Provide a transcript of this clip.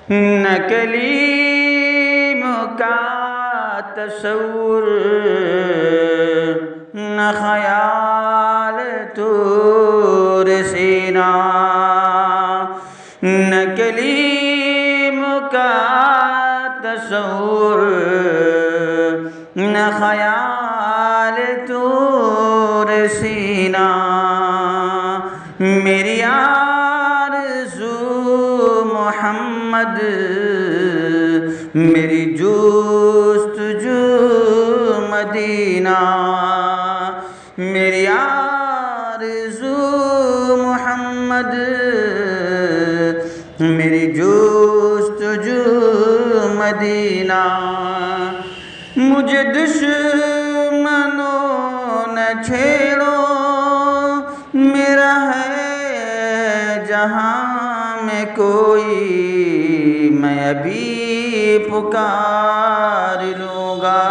نہ کلیم کا تصور نہ خیال طور سینا، نہ کلیم کا تصور نہ خیال طور سینا، میری آرزو محمد میری جستجو مدینہ، میری آرزو محمد میری جستجو مدینہ، مجھے دشمنوں نہ چھیڑو، میرا ہے جہاں میں کوئی، میں ابھی پکار لوں گا۔